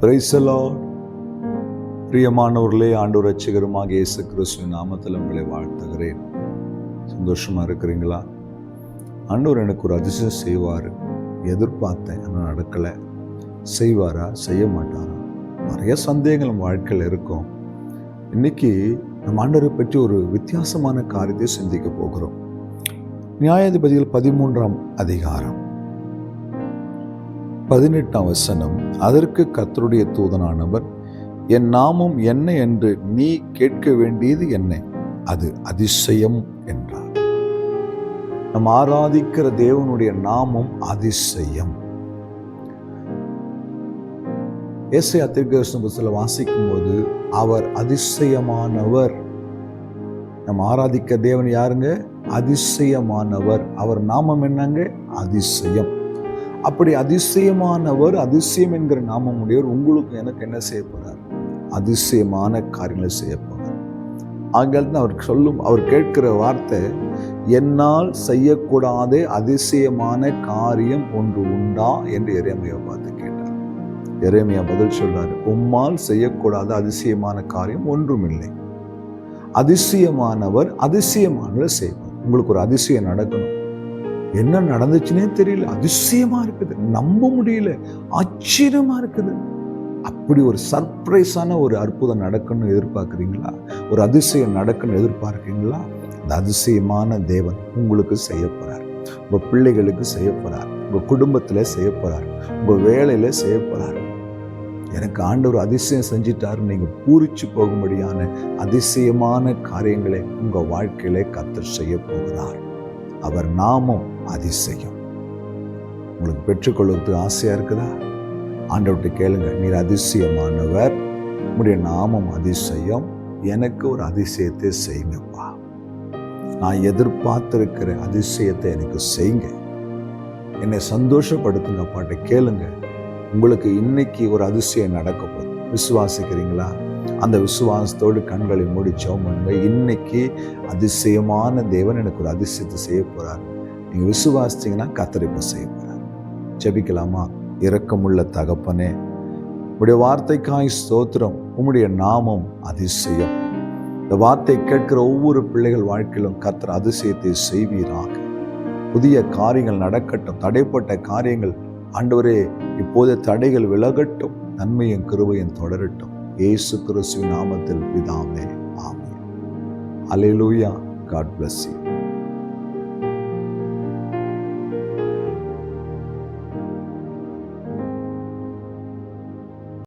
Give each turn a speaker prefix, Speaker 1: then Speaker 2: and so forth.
Speaker 1: Praise the Lord. பிரியமானவர்களே, ஆண்டவர் ரட்சகருமாக இயேசு கிறிஸ்துவின் நாமத்தில் உங்களை வாழ்த்துகிறேன். சந்தோஷமா இருக்கிறீங்களா? ஆண்டவர் எனக்கு ஒரு அதிசயம் செய்வார், எதிர்பார்த்தேன், ஆனால் நடக்கலை. செய்வாரா, செய்ய மாட்டாரா? நிறைய சந்தேகங்கள் நம்ம வாழ்க்கையில் இருக்கும். இன்னைக்கு நம்ம ஆண்டவரை பற்றி ஒரு வித்தியாசமான காரியத்தை சிந்திக்க போகிறோம். நியாயாதிபதிகள் 13ஆம் அதிகாரம் 18ஆம் வசனம். அதற்கு கர்த்தருடைய தூதனானவர், என் நாமம் என்ன என்று நீ கேட்க வேண்டியது என்ன? அது அதிசயம் என்றார். நம்ம ஆராதிக்கிற தேவனுடைய நாமம் அதிசயம். ஏசாயா தீர்க்கதரிசன புத்தகத்தில் வாசிக்கும் போது அவர் அதிசயமானவர். நம்ம ஆராதிக்க தேவன் யாருங்க? அதிசயமானவர். அவர் நாமம் என்னங்க? அதிசயம். அப்படி அதிசயமானவர், அதிசயம் என்கிற நாமம் உடையவர் உங்களுக்கு எனக்கு என்ன செய்ய போறார்? அதிசயமான காரியங்களை செய்ய போறார். ஆங்கிலத்தில் அவர் கேட்கிற வார்த்தை, என்னால் செய்யக்கூடாத அதிசயமான காரியம் ஒன்று உண்டா என்று எரேமியா பார்த்து கேட்டார். எரேமியா பதில் சொல்றாரு, உம்மால் செய்யக்கூடாத அதிசயமான காரியம் ஒன்றுமில்லை. அதிசயமானவர் அதிசயமானவரை செய்வார். உங்களுக்கு ஒரு அதிசயம் நடக்கணும். என்ன நடந்துச்சுன்னே தெரியல, அதிசயமா இருக்குது, நம்ப முடியல, ஆச்சரியமா இருக்குது. அப்படி ஒரு சர்ப்ரைஸான ஒரு அற்புதம் நடக்கணும்னு எதிர்பார்க்குறீங்களா? ஒரு அதிசயம் நடக்கணும்னு எதிர்பார்க்கிறீங்களா? அந்த அதிசயமான தேவன் உங்களுக்கு செய்ய போறார். உங்க பிள்ளைகளுக்கு செய்ய போறார், உங்க குடும்பத்துல செய்ய போறார், உங்க வேலையில செய்ய போறார். எனக்கு ஆண்டவர் அதிசயம் செஞ்சிட்டாரு, நீங்க பூரிச்சு போகும்படியான அதிசயமான காரியங்களை உங்க வாழ்க்கையில கர்த்தர் செய்ய போகிறார். அவர் நாமம் அதிசயம். உங்களுக்கு பெற்றுக்கொள்வதற்கு ஆசையா இருக்குதா? ஆண்டவர்கிட்ட கேளுங்க, நீர் அதிசயமானவர், உம்முடைய நாமம் அதிசயம், எனக்கு ஒரு அதிசயத்தை செய்யுங்கப்பா. நான் எதிர்பார்த்திருக்கிற அதிசயத்தை எனக்கு செய்யுங்க, என்னை சந்தோஷப்படுத்துங்கப்பாட்ட கேளுங்க. உங்களுக்கு இன்னைக்கு ஒரு அதிசயம் நடக்க போகுது. விசுவாசிக்கிறீங்களா? அந்த விசுவாசத்தோடு கண்களை மூடி ஜெபம் பண்ணுங்க. இன்னைக்கு அதிசயமான தேவன் எனக்கு ஒரு அதிசயத்தை செய்ய போறார். நீங்க விசுவாசிச்சீங்கன்னா கர்த்தர் இப்ப செய்ய போறார். ஜெபிக்கலாமா? இரக்கமுள்ள தகப்பனே, உம்முடைய வார்த்தைக்காய் ஸ்தோத்திரம். உம்முடைய நாமம் அதிசயம். இந்த வார்த்தை கேட்கிற ஒவ்வொரு பிள்ளைகள் வாழ்க்கையிலும் கர்த்தர் அதிசயத்தை செய்வீராக. புதிய காரியங்கள் நடக்கட்டும். தடைப்பட்ட காரியங்கள் ஆண்டவரே இப்போது தடைகள் விலகட்டும். நன்மையும் கிருபையும் தொடரட்டும். இயேசு கிறிஸ்துவின் நாமத்தில் பிதாவே, ஆமென். அல்லேலூயா. God bless you.